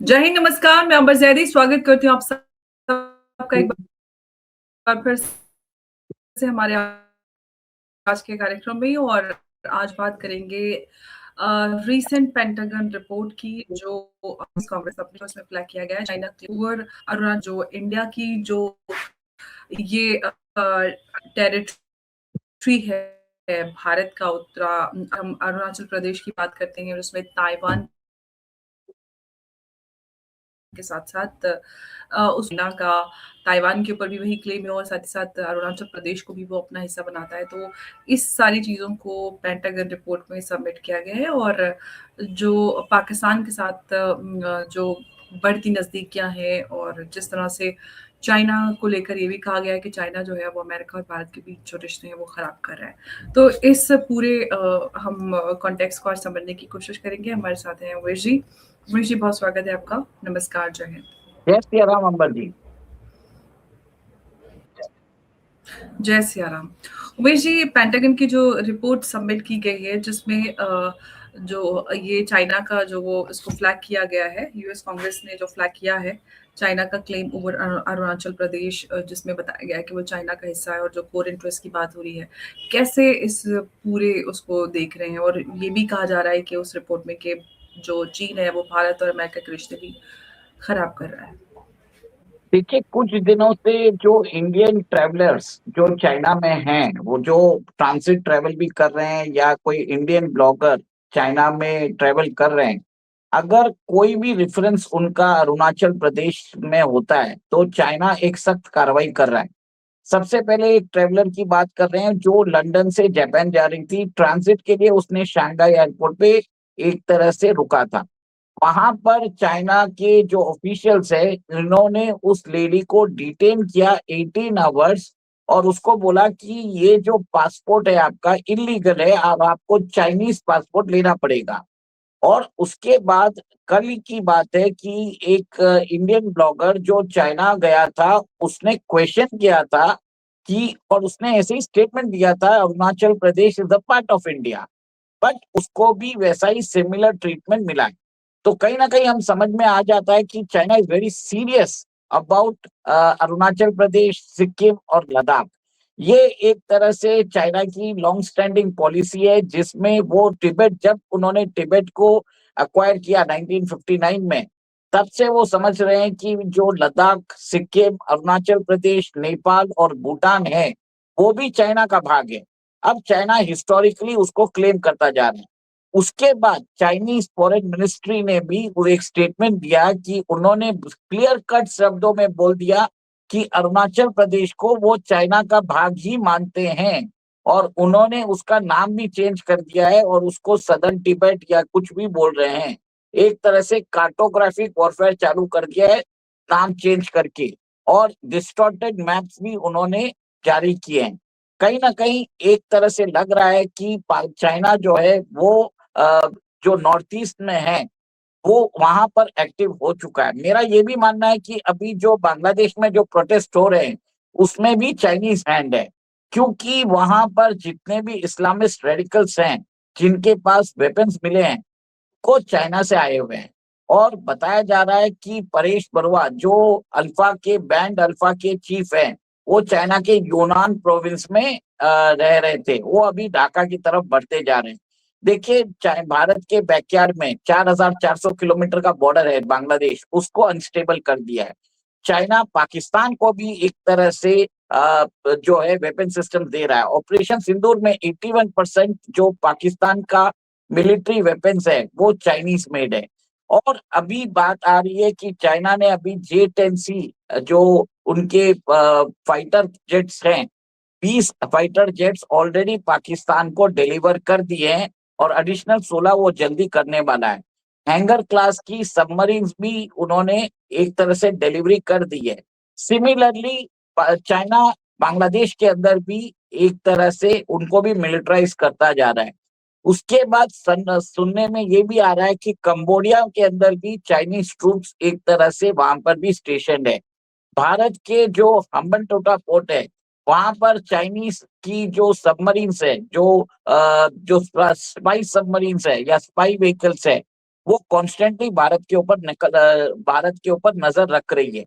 जय हिंद, नमस्कार। मैं अंबर जैदी स्वागत करती हूँ आप सबका एक बार फिर से हमारे आज के कार्यक्रम में। और आज बात करेंगे रीसेंट पेंटागन रिपोर्ट की, जो कांग्रेस अपने उसमें फ्लैग किया गया है चाइना के ओवर अरुणा, जो इंडिया की जो ये टेरिटरी है भारत का उत्तरा, हम अरुणाचल प्रदेश की बात करते हैं और उसमें ताइवान के साथ-साथ उस सेना का ताइवान के ऊपर भी वही क्लेम है और साथ ही साथ अरुणाचल प्रदेश को भी वो अपना हिस्सा बनाता है। तो इस सारी चीज़ों को पेंटागन रिपोर्ट में सबमिट किया गया है। और जो पाकिस्तान के साथ जो बढ़ती नज़दीकियाँ हैं और जिस तरह से चाइना को लेकर ये भी कहा गया है कि चाइना जो है वो अमेरिका और भारत के बीच जो रिश्ते हैं वो ख़राब कर रहा है। तो इस पूरे हम कॉन्टेक्स्ट को आज समझने की कोशिश करेंगे। हमारे साथ हैं उमेश जी। उमेश जी, बहुत स्वागत है आपका। नमस्कार, जय हिंद। जय सिया राम अंबर जी। जय सिया राम। उमेश जी, पेंटागन की जो रिपोर्ट सबमिट की गई है जिसमें जो ये चाइना का जो वो इसको फ्लैग किया गया है, यूएस कांग्रेस ने जो फ्लैग किया है चाइना का क्लेम ओवर अरुणाचल प्रदेश, जिसमें बताया गया है कि वो चाइना का हिस्सा है और जो कोर इंटरेस्ट की बात हो रही है, कैसे इस पूरे उसको देख रहे हैं? और ये भी कहा जा रहा है कि उस रिपोर्ट में कि जो चीन है वो भारत और अमेरिका के रिश्ते भी खराब कर रहा है। देखिए, कुछ दिनों से जो इंडियन ट्रेवलर्स जो चाइना में हैं, वो जो ट्रांसिट ट्रेवल भी कर रहे हैं या कोई इंडियन ब्लॉगर चाइना में ट्रेवल कर रहे हैं, अगर कोई भी रेफरेंस उनका अरुणाचल प्रदेश में होता है तो चाइना एक सख्त कार्रवाई कर रहा है। सबसे पहले एक ट्रेवलर की बात कर रहे हैं जो लंदन से जापान जा रही थी, ट्रांजिट के लिए उसने शंघाई एयरपोर्ट पे एक तरह से रुका था। वहां पर चाइना के जो ऑफिशियल्स है, इन्होंने उस लेडी को डिटेन किया 18 आवर्स और उसको बोला कि ये जो पासपोर्ट है आपका इलीगल है, अब आपको चाइनीज पासपोर्ट लेना पड़ेगा। और उसके बाद कल की बात है कि एक इंडियन ब्लॉगर जो चाइना गया था, उसने क्वेश्चन किया था कि, और उसने ऐसे ही स्टेटमेंट दिया था, Arunachal Pradesh is a part of India, but उसको भी वैसा ही सिमिलर ट्रीटमेंट मिला है। तो कहीं ना कहीं हम समझ में आ जाता है कि China is very serious about Arunachal Pradesh, Sikkim और लद्दाख। ये एक तरह से चाइना की लॉन्ग स्टैंडिंग पॉलिसी है, जिसमें वो तिब्बत, जब उन्होंने तिब्बत को अक्वायर किया 1959 में, तब से वो समझ रहे हैं कि जो लद्दाख, सिक्किम, अरुणाचल प्रदेश, नेपाल और भूटान है, वो भी चाइना का भाग है। अब चाइना हिस्टोरिकली उसको क्लेम करता जा रहा है। उसके बाद चाइनीज फॉरेन मिनिस्ट्री ने भी वो एक स्टेटमेंट दिया कि उन्होंने क्लियर कट शब्दों में बोल दिया कि अरुणाचल प्रदेश को वो चाइना का भाग ही मानते हैं, और उन्होंने उसका नाम भी चेंज कर दिया है और उसको सदर्न तिब्बत या कुछ भी बोल रहे हैं। एक तरह से कार्टोग्राफिक वॉरफेयर चालू कर दिया है नाम चेंज करके, और डिस्टॉर्टेड मैप्स भी उन्होंने जारी किए हैं। कहीं ना कहीं एक तरह से लग रहा है कि चाइना जो है वो जो नॉर्थ ईस्ट में है, वो वहां पर एक्टिव हो चुका है। मेरा ये भी मानना है कि अभी जो बांग्लादेश में जो प्रोटेस्ट हो रहे हैं, उसमें भी चाइनीज हैंड है, क्योंकि वहां पर जितने भी इस्लामिस्ट रेडिकल्स हैं, जिनके पास वेपन्स मिले हैं, को चाइना से आए हुए हैं। और बताया जा रहा है कि परेश बरुआ जो अल्फा के बैंड अल्फा के चीफ हैं, वो चाइना के यूनान प्रोविंस में रह रहे थे, वो अभी ढाका की तरफ बढ़ते जा रहे हैं। देखिए, भारत के बैकयार्ड में 4,400 किलोमीटर का बॉर्डर है बांग्लादेश, उसको अनस्टेबल कर दिया है। चाइना पाकिस्तान को भी एक तरह से जो है वेपन सिस्टम दे रहा है। ऑपरेशन सिंदूर में 81% जो पाकिस्तान का मिलिट्री वेपन्स है वो चाइनीज मेड है। और अभी बात आ रही है कि चाइना ने अभी J-10C जो उनके फाइटर जेट्स हैं, 20 फाइटर जेट्स ऑलरेडी पाकिस्तान को डिलीवर कर दिए हैं और एडिशनल 16 वो जल्दी करने वाला है। हैंगर क्लास की सबमरीन्स भी उन्होंने एक तरह से डिलीवरी कर दी है। सिमिलरली चाइना बांग्लादेश के अंदर भी एक तरह से उनको भी मिलिटराइज करता जा रहा है। उसके बाद सुनने में ये भी आ रहा है कि कंबोडिया के अंदर भी चाइनीज ट्रूप्स एक तरह से वहां पर भी स्टेशन है। भारत के जो हम्बनटोटा पोर्ट है, वहां पर चाइनीज की जो सबमरीन्स है, जो स्पाई सबमरीन्स है या स्पाई व्हीकल्स है, वो कॉन्स्टेंटली भारत के ऊपर नजर रख रही है।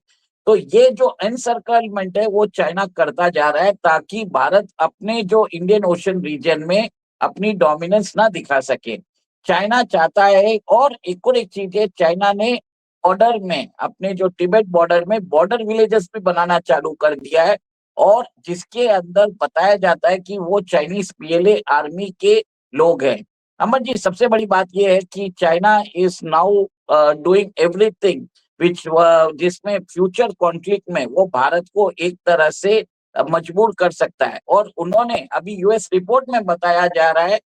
तो ये जो एनसर्कलमेंट है वो चाइना करता जा रहा है, ताकि भारत अपने जो इंडियन ओशन रीजन में अपनी डोमिनेंस ना दिखा सके। चाइना चाहता है, और एक चीज है, चाइना ने बॉर्डर में, अपने जो तिब्बत बॉर्डर में बॉर्डर विलेजेस भी बनाना चालू कर दिया है, और जिसके अंदर बताया जाता है कि वो चाइनीज पीएलए आर्मी के लोग हैं। अमर जी, सबसे बड़ी बात यह है कि China is now doing everything which, जिसमें फ्यूचर कॉन्फ्लिक्ट में वो भारत को एक तरह से मजबूर कर सकता है। और उन्होंने अभी यूएस रिपोर्ट में बताया जा रहा है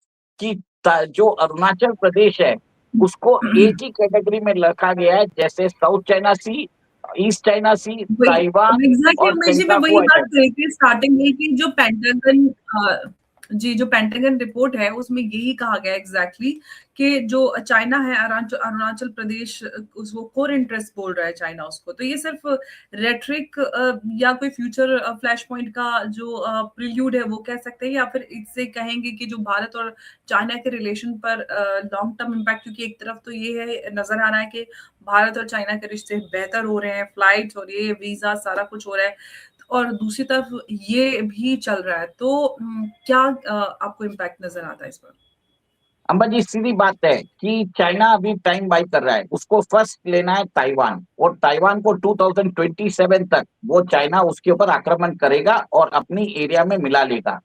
कि जो अरुणाचल प्रदेश है उसको एक ही कैटेगरी में रखा गया है, जैसे साउथ चाइना सी, ईस्ट चाइना सी, वही ताइवान एग्जैक्टली और उमेश जी, मैं वही सेंकाकू बात आइलैंड। कर रही थी स्टार्टिंग में कि जो पेंटागन जी जो पेंटागन रिपोर्ट है उसमें यही कहा गया एग्जैक्टली कि जो चाइना है अरुणाचल अरुणाचल प्रदेश उस वो कोर इंटरेस्ट बोल रहा है चाइना उसको। तो ये सिर्फ रेटरिक या कोई फ्यूचर फ्लैश पॉइंट का जो प्रिल्यूड है वो कह सकते हैं, या फिर इससे कहेंगे कि जो भारत और चाइना के रिलेशन पर लॉन्ग टर्म इम्पैक्ट, क्योंकि एक तरफ तो ये है नजर आ रहा है कि भारत और चाइना के रिश्ते बेहतर हो रहे हैं, फ्लाइट्स और ये वीजा सारा कुछ हो रहा है, और दूसरी तरफ ये भी चल रहा है। तो क्या आपको इम्पैक्ट नजर आता है इस पर? अंबा जी, सीधी बात है कि चाइना अभी टाइम बाय कर रहा है, उसको फर्स्ट लेना है ताइवान, और ताइवान को 2027 तक वो चाइना उसके ऊपर आक्रमण करेगा और अपनी एरिया में मिला लेगा।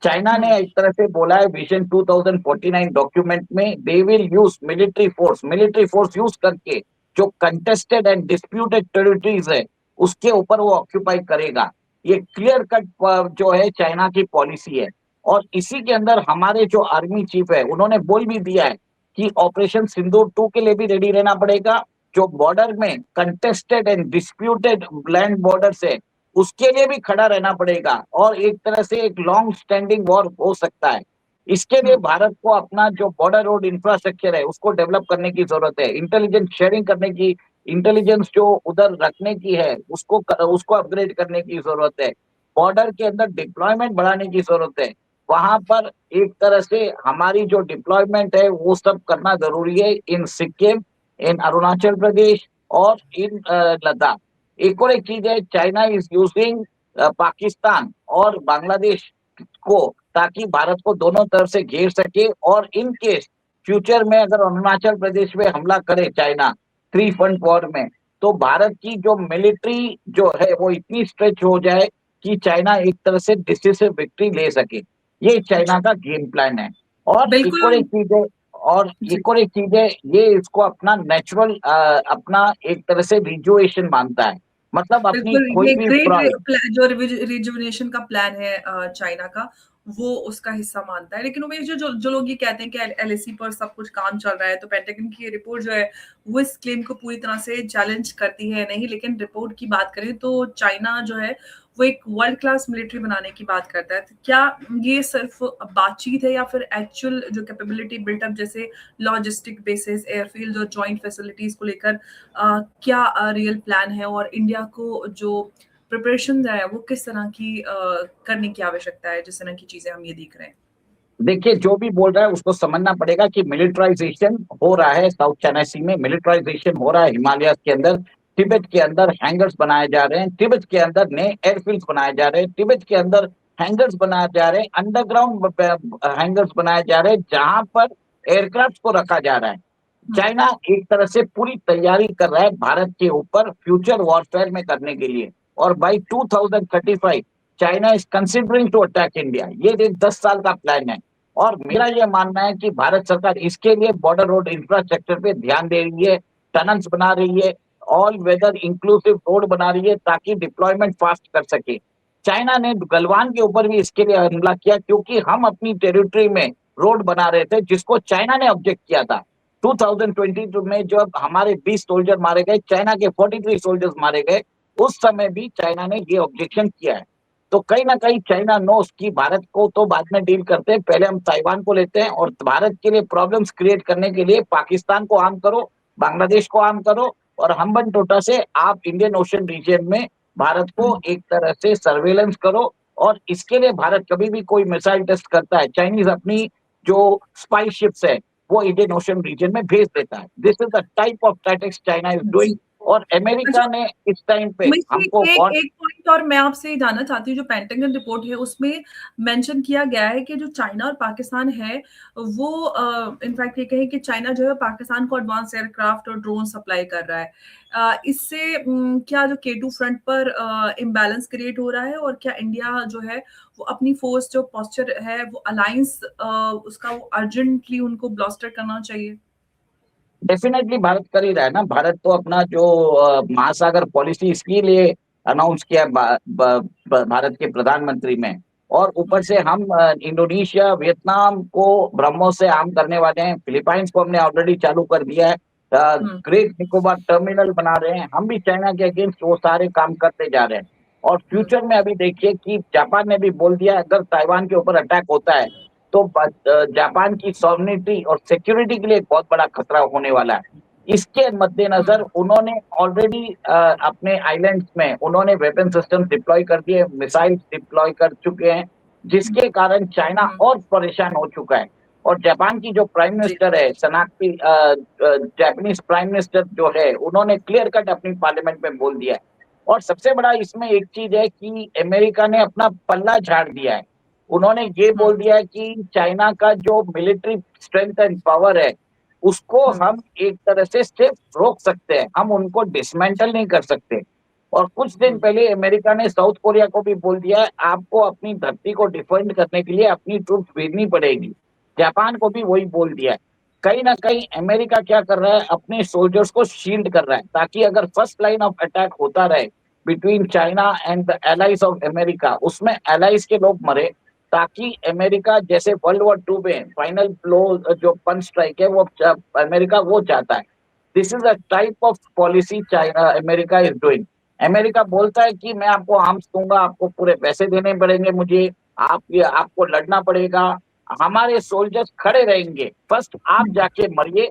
चाइना ने एक तरह से बोला है विजन 2049 डॉक्यूमेंट में, they will use military force use करके जो कंटेस्टेड एंड डिस्प्यूटेड टेरिटरीज है उसके ऊपर वो ऑक्यूपाई करेगा। ये क्लियर कट जो है चाइना की पॉलिसी है। और इसी के अंदर हमारे जो आर्मी चीफ है उन्होंने बोल भी दिया है कि ऑपरेशन सिंदूर 2 के लिए भी रेडी रहना पड़ेगा। जो बॉर्डर में contested and disputed land borders है उसके लिए भी खड़ा रहना पड़ेगा, और एक तरह से एक लॉन्ग स्टैंडिंग वॉर हो सकता है। इसके लिए भारत को अपना जो बॉर्डर रोड इंफ्रास्ट्रक्चर है उसको डेवलप करने की जरूरत है, इंटेलिजेंस शेयरिंग करने की, इंटेलिजेंस जो उधर रखने की है उसको अपग्रेड करने की जरूरत है, बॉर्डर के अंदर डिप्लॉयमेंट बढ़ाने की जरूरत है। वहां पर एक तरह से हमारी जो डिप्लॉयमेंट है वो सब करना जरूरी है, इन सिक्किम, इन अरुणाचल प्रदेश और इन लद्दाख। एक और एक चीज है, चाइना इज यूजिंग पाकिस्तान और बांग्लादेश को, ताकि भारत को दोनों तरफ से घेर सके, और इन केस फ्यूचर में अगर अरुणाचल प्रदेश में हमला करे चाइना 3 फ्रंट वॉर में, तो भारत की जो मिलिट्री जो है वो इतनी स्ट्रेच हो जाए कि चाइना एक तरह से डिसिसिव विक्ट्री ले सके। ये चाइना का गेम प्लान है। और एक और बिल्कुल। एक चीज है, जी ये इसको अपना नेचुरल, अपना एक तरह से रिजुएशन मानता है, मतलब अपनी बिल्कुल, कोई ये भी ग्रेट जो रिजुविनेशन का प्लान है चाइना का, वो उसका हिस्सा मानता है। लेकिन उमेश, जो जो लोग ये कहते हैं कि एलएसी पर सब कुछ काम चल रहा है, तो पेंटागन की रिपोर्ट जो है वो इस क्लेम को पूरी तरह से चैलेंज करती है नहीं। लेकिन रिपोर्ट की बात करें तो चाइना जो है वो एक वर्ल्ड क्लास मिलिट्री बनाने की बात करता है। तो क्या ये सिर्फ बातचीत है, या फिर एक्चुअल जो कैपेबिलिटी बिल्टअप, जैसे लॉजिस्टिक बेसिस, एयरफील्ड और जॉइंट फैसिलिटीज को लेकर क्या रियल प्लान है, और इंडिया को जो प्रिपरेशन है वो किस तरह की करने की आवश्यकता है, जिस तरह की चीजें हम ये देख रहे हैं? देखिए, जो भी बोल रहा है उसको समझना पड़ेगा कि मिलिटराइजेशन हो रहा है, साउथ चाइना सी में मिलिटराइजेशन हो रहा है, हिमालय के अंदर, तिब्बत के अंदर हैंगर्स बनाए जा रहे हैं, तिब्बत के अंदर नए एयरफील्ड बनाए जा रहे हैं, तिब्बत के अंदर हैंगर्स बनाए जा रहे हैं, अंडरग्राउंड हैंगर्स बनाए जा रहे हैं जहां पर एयरक्राफ्ट को रखा जा रहा है। चाइना एक तरह से पूरी तैयारी कर रहा है भारत के ऊपर फ्यूचर वॉरफेयर में करने के लिए, और by 2035 China is considering to attack India. ये एक 10 साल का प्लान है, और मेरा यह मानना है कि भारत सरकार इसके लिए बॉर्डर रोड इंफ्रास्ट्रक्चर पे ध्यान दे रही है, टनल्स बना रही है, ऑल वेदर इंक्लूसिव रोड बना रही है, ताकि डिप्लॉयमेंट फास्ट कर सके। चाइना ने गलवान के ऊपर भी इसके लिए हमला किया, क्योंकि हम अपनी टेरिटरी में रोड बना रहे थे, जिसको चाइना ने ऑब्जेक्ट किया था। 2022 में जब हमारे 20 सोल्जर मारे गए, चाइना के 43 सोल्जर्स मारे गए, उस समय भी चाइना ने ये ऑब्जेक्शन किया है। तो कहीं ना कहीं चाइना नोस कि भारत को तो बाद में डील करते हैं, पहले हम ताइवान को लेते हैं, और भारत के लिए प्रॉब्लम्स क्रिएट करने के लिए पाकिस्तान को आर्म करो, बांग्लादेश को आर्म करो, और हम्बन टोटा से आप इंडियन ओशन रीजन में भारत को एक तरह से सर्वेलेंस करो। और इसके लिए भारत कभी भी कोई मिसाइल टेस्ट करता है, चाइनीज अपनी जो स्पाई शिप्स है वो इंडियन ओशन रीजन में भेज देता है। This is the type of tactics China is doing. जी। और अमेरिका अच्छा, ने इस टाइम पे मिश्री हमको एक वॉर्न। एक पॉइंट और मैं आपसे ये जानना चाहती हूँ, जो पेंटागन रिपोर्ट है उसमें मेंशन किया गया है कि जो चाइना और पाकिस्तान है वो इनफैक्ट ये कहें कि चाइना जो है पाकिस्तान को एडवांस एयरक्राफ्ट और ड्रोन सप्लाई कर रहा है। इससे क्या जो K2 फ्रंट पर इम्बैलेंस क्रिएट हो रहा है, और क्या इंडिया जो है वो अपनी फोर्स जो पोस्चर है वो अलायंस उसका वो अर्जेंटली उनको ब्लास्टर करना चाहिए? डेफिनेटली भारत कर ही रहा है ना। भारत तो अपना जो महासागर पॉलिसी इसके लिए अनाउंस किया भारत के प्रधानमंत्री में। और ऊपर से हम इंडोनेशिया, वियतनाम को ब्रह्मोस से आर्म करने वाले हैं। फिलीपाइंस को हमने ऑलरेडी चालू कर दिया है। हम्म। ग्रेट निकोबार टर्मिनल बना रहे हैं। हम भी चाइना के अगेंस्ट वो सारे काम करते जा रहे हैं। और हम्म। फ्यूचर में अभी देखिए कि जापान ने भी बोल दिया अगर ताइवान के ऊपर अटैक होता है तो जापान की सॉवरेनिटी और सिक्योरिटी के लिए एक बहुत बड़ा खतरा होने वाला है। इसके मद्देनजर हम्म। उन्होंने ऑलरेडी अपने आइलैंड्स में उन्होंने वेपन सिस्टम डिप्लॉय कर दिए, मिसाइल डिप्लॉय कर चुके हैं, जिसके कारण चाइना हम्म। और परेशान हो चुका है। और जापान की जो प्राइम जी। मिनिस्टर है सनाक्सी, जापानीज प्राइम मिनिस्टर जो है, उन्होंने क्लियर कट अपनी पार्लियामेंट में बोल दिया है। और सबसे बड़ा इसमें एक चीज है कि अमेरिका ने अपना पल्ला झाड़ दिया है। उन्होंने ये बोल हम्म। दिया है कि चाइना का जो मिलिट्री स्ट्रेंथ एंड पावर है उसको हम्म। हम एक तरह से सिर्फ रोक सकते हैं, हम उनको डिसमेंटल नहीं कर सकते। और कुछ दिन हम्म। पहले अमेरिका ने साउथ कोरिया को भी बोल दिया है आपको अपनी धरती को डिफेंड करने के लिए अपनी ट्रूप्स भेजनी पड़ेगी। जापान को भी वही बोल दिया है। कहीं ना कहीं अमेरिका क्या कर रहा है, अपने सोल्जर्स को शील्ड कर रहा है ताकि अगर फर्स्ट लाइन ऑफ अटैक होता रहे between China and the allies of America, उसमें एलाइज के लोग मरे, ताकि अमेरिका जैसे वर्ल्ड वॉर 2 में फाइनल ब्लो जो पंच स्ट्राइक है वो अमेरिका वो चाहता है। This is a type of policy China America is doing. America बोलता है कि मैं आपको आर्म्स दूंगा, आपको पूरे पैसे देने पड़ेंगे मुझे, आपको लड़ना पड़ेगा, हमारे सोल्जर्स खड़े रहेंगे, फर्स्ट आप हम्म। जाके मरिए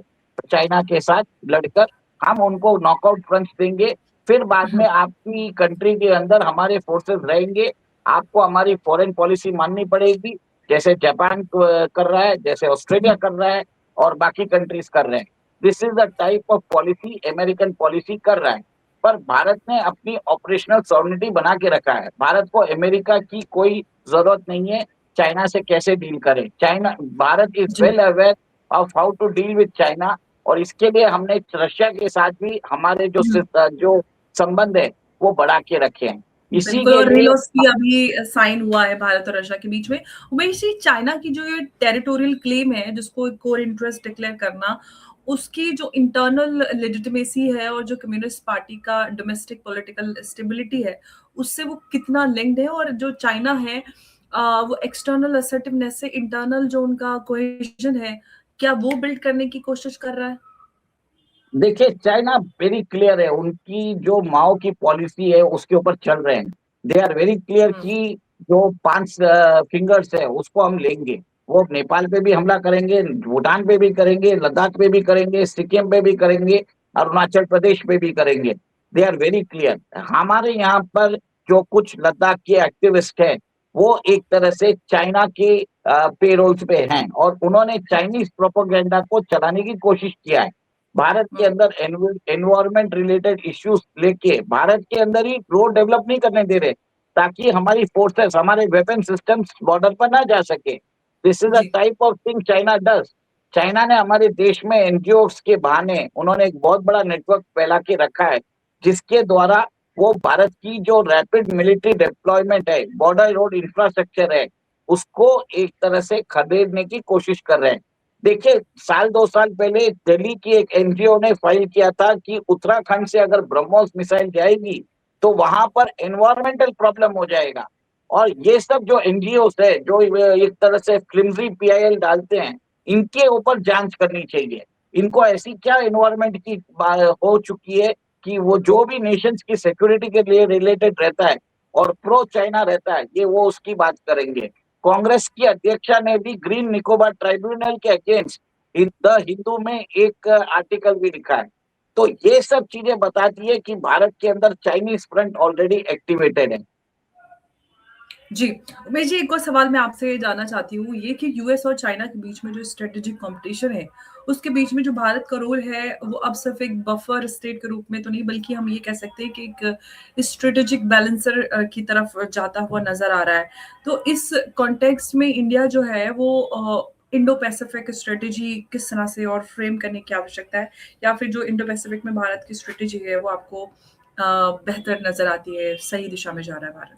चाइना के साथ लड़कर, हम उनको नॉकआउट पंच देंगे, फिर बाद में आपकी कंट्री के अंदर हमारे फोर्सेस रहेंगे, आपको हमारी फॉरेन पॉलिसी माननी पड़ेगी, जैसे जापान कर रहा है, जैसे ऑस्ट्रेलिया कर रहा है और बाकी कंट्रीज कर रहे हैं। This is the type of policy American policy कर रहा है। पर भारत ने अपनी ऑपरेशनल सॉवरेनिटी बना के रखा है। भारत को अमेरिका की कोई जरूरत नहीं है चाइना से कैसे डील करें। चाइना, भारत इज जी। Well aware of how to deal with China. और इसके लिए हमने रशिया के साथ भी हमारे हम्म। जो संबंध है वो बढ़ा के रखे हैं। इसी बिल्कुल, के और लिए रिलोस भी अभी साइन हुआ है भारत और रशिया के बीच में। वैसे चाइना की जो ये टेरिटोरियल क्लेम है जिसको एक कोर इंटरेस्ट डिक्लेयर करना, उसकी जो इंटरनल लेजिटिमेसी है और जो कम्युनिस्ट पार्टी का डोमेस्टिक पॉलिटिकल स्टेबिलिटी है, उससे वो कितना लिंक्ड है? और जो चाइना है वो एक्सटर्नल असर्टिवनेस से इंटरनल जो उनका कोहेजन है, क्या वो बिल्ड करने की कोशिश कर रहा है? देखिए चाइना वेरी क्लियर है, उनकी जो माओ की पॉलिसी है उसके ऊपर चल रहे हैं। दे आर वेरी क्लियर हुँ। कि जो 5 फिंगर्स है उसको हम लेंगे। वो नेपाल पे भी हमला करेंगे, भूटान पे भी करेंगे, लद्दाख पे भी करेंगे, सिक्किम पे भी करेंगे, अरुणाचल प्रदेश पे भी करेंगे। They are very clear. हमारे यहाँ पर जो कुछ लद्दाख के एक्टिविस्ट हैं वो एक तरह से चाइना के पेरोल्स पे हैं और उन्होंने चाइनीज प्रोपोगेंडा को चलाने की कोशिश किया है। भारत के हुँ। अंदर एनवायरमेंट रिलेटेड इश्यूज लेके भारत के अंदर ही रोड डेवलप नहीं करने दे रहे ताकि हमारी फोर्सेस, हमारे वेपन सिस्टम्स बॉर्डर पर ना जा सके। दिस इज अ जी। Type of thing China does. China ने हमारे देश में एनजीओ के बहाने उन्होंने एक बहुत बड़ा नेटवर्क फैला के रखा है, जिसके द्वारा वो भारत की जो रैपिड मिलिट्री डिप्लॉयमेंट है, बॉर्डर रोड इंफ्रास्ट्रक्चर है, उसको एक तरह से खदेड़ने की कोशिश कर रहे हैं। देखिए साल 2 साल पहले दिल्ली की एक एनजीओ ने फाइल किया था कि उत्तराखंड से अगर ब्रह्मोस मिसाइल जाएगी तो वहां पर एनवायरमेंटल प्रॉब्लम हो जाएगा। और ये सब जो एनजीओ है जो एक तरह से फ्लिमजी पीआईएल डालते हैं, इनके ऊपर जांच करनी चाहिए। इनको ऐसी क्या एनवायरमेंट की हो चुकी है कि वो जो भी नेशंस की सिक्योरिटी के लिए रिलेटेड रहता है और प्रो चाइना रहता है, ये वो उसकी बात करेंगे। कांग्रेस की अध्यक्षा ने भी ग्रीन निकोबार ट्राइब्यूनल के अगेंस्ट द हिंदू में एक आर्टिकल भी लिखा है। तो ये सब चीजें बताती है कि भारत के अंदर चाइनीज फ्रंट ऑलरेडी एक्टिवेटेड है। जी, उमेश जी, एक और सवाल मैं आपसे जानना चाहती हूँ ये कि यूएस और चाइना के बीच में जो स्ट्रेटेजिक कॉम्पिटिशन है, उसके बीच में जो भारत का रोल है, वो अब सिर्फ़ एक बफर स्टेट के रूप में तो नहीं, बल्कि हम ये कह सकते हैं कि एक स्ट्रेटेजिक बैलेंसर की तरफ जाता हुआ नज़र आ रहा है। तो इस कॉन्टेक्स्ट में इंडिया जो है वो इंडो पैसिफिक स्ट्रेटेजी किस तरह से और फ्रेम करने की आवश्यकता है? या फिर जो इंडो पैसिफिक में भारत की स्ट्रेटेजी है, वो आपको बेहतर नज़र आती है, सही दिशा में जा रहा है भारत?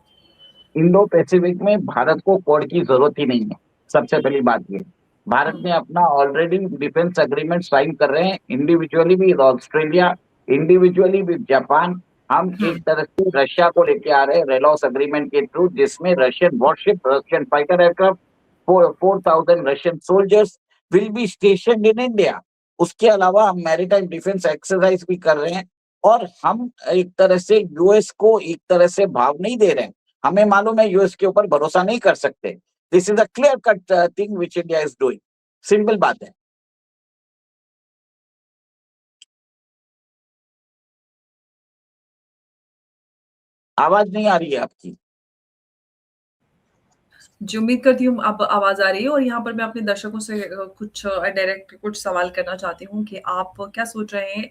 इंडो पैसिफिक में भारत को कोड की जरूरत ही नहीं है। सबसे पहली बात ये, भारत हुँ, ने अपना ऑलरेडी डिफेंस एग्रीमेंट साइन कर रहे हैं, इंडिविजुअली भी ऑस्ट्रेलिया, इंडिविजुअली भी जापान। हम हुँ, एक तरह से रशिया को लेके आ रहे हैं रेलॉस एग्रीमेंट के थ्रू, जिसमें Russian worship, Russian fighter aircraft, 4,000 Russian soldiers will be station in India. उसके अलावा हम मैरीटाइम डिफेंस एक्सरसाइज भी कर रहे हैं, और हम एक तरह से यूएस को एक तरह से भाव नहीं दे रहे हैं। हमें मालूम है यूएस के ऊपर भरोसा नहीं कर सकते। This is a clear cut thing which India is doing. Simple बात है। आवाज नहीं आ रही है आपकी। जी, उम्मीद करती हूँ अब आवाज़ आ रही है, और यहाँ पर मैं अपने दर्शकों से कुछ डायरेक्ट कुछ सवाल करना चाहती हूँ कि आप क्या सोच रहे हैं,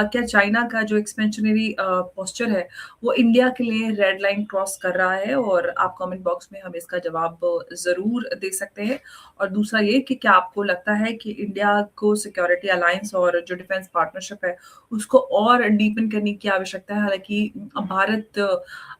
क्या चाइना का जो एक्सपेंशनरी पोस्चर है, वो इंडिया के लिए रेड लाइन क्रॉस कर रहा है? और आप कमेंट बॉक्स में हमें इसका जवाब ज़रूर दे सकते हैं। और दूसरा ये कि क्या आपको लगता है कि इंडिया को सिक्योरिटी अलायंस और जो डिफेंस पार्टनरशिप है, उसको और डीपन करने की आवश्यकता है? हालाँकि भारत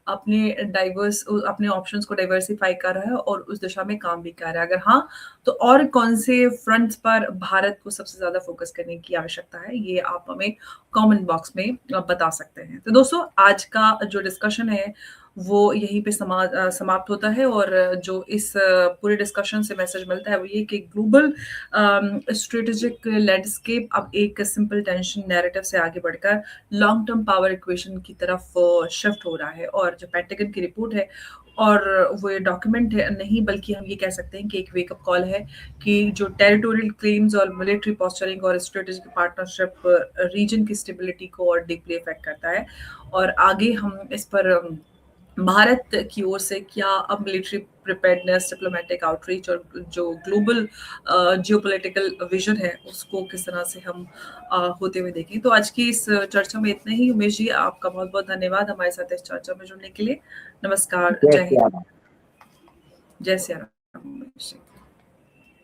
अपने ऑप्शंस को डाइवर्सिफ़ाई कर रहा है और उस दिशा में काम भी कर रहा है। अगर हाँ, तो और कौन-से फ्रंट्स पर भारत को सबसे ज़्यादा फ़ोकस करने की आवश्यकता है? ये आप हमें कमेंट बॉक्स में बता सकते हैं। तो दोस्तों, आज का जो डिस्कशन है, वो यहीं पे समाप्त होता है, और जो इस पूरे डिस्कशन से मैसेज मिलता है, वो ये कि ग्लोबल स्ट्रेटेजिक लैंडस्केप अब एक सिंपल टेंशन नैरेटिव से आगे बढ़कर लॉन्ग टर्म पावर इक्वेशन की तरफ शिफ्ट हो रहा है। और जो पेंटागन की रिपोर्ट है, और वो ये डॉक्यूमेंट है नहीं, बल्कि हम ये कह सकते हैं कि एक वेकअप कॉल है कि जो टेरिटोरियल क्लेम्स और मिलिट्री पोस्चरिंग और स्ट्रेटेजिक पार्टनरशिप रीजन की स्टेबिलिटी को और डीपली इफेक्ट करता है। और आगे हम इस पर भारत की ओर से क्या अब मिलिट्री प्रिपेयर्डनेस, डिप्लोमेटिक आउटरीच और जो ग्लोबल जियोपॉलिटिकल विजन है, उसको किस तरह से हम होते हुए देखें। तो आज की इस चर्चा में इतना ही। उमेश जी, आपका बहुत-बहुत धन्यवाद हमारे साथ इस चर्चा में जुड़ने के लिए। नमस्कार, जय जय श्री हिंद, राम। जय सिया राम। उमेश जी।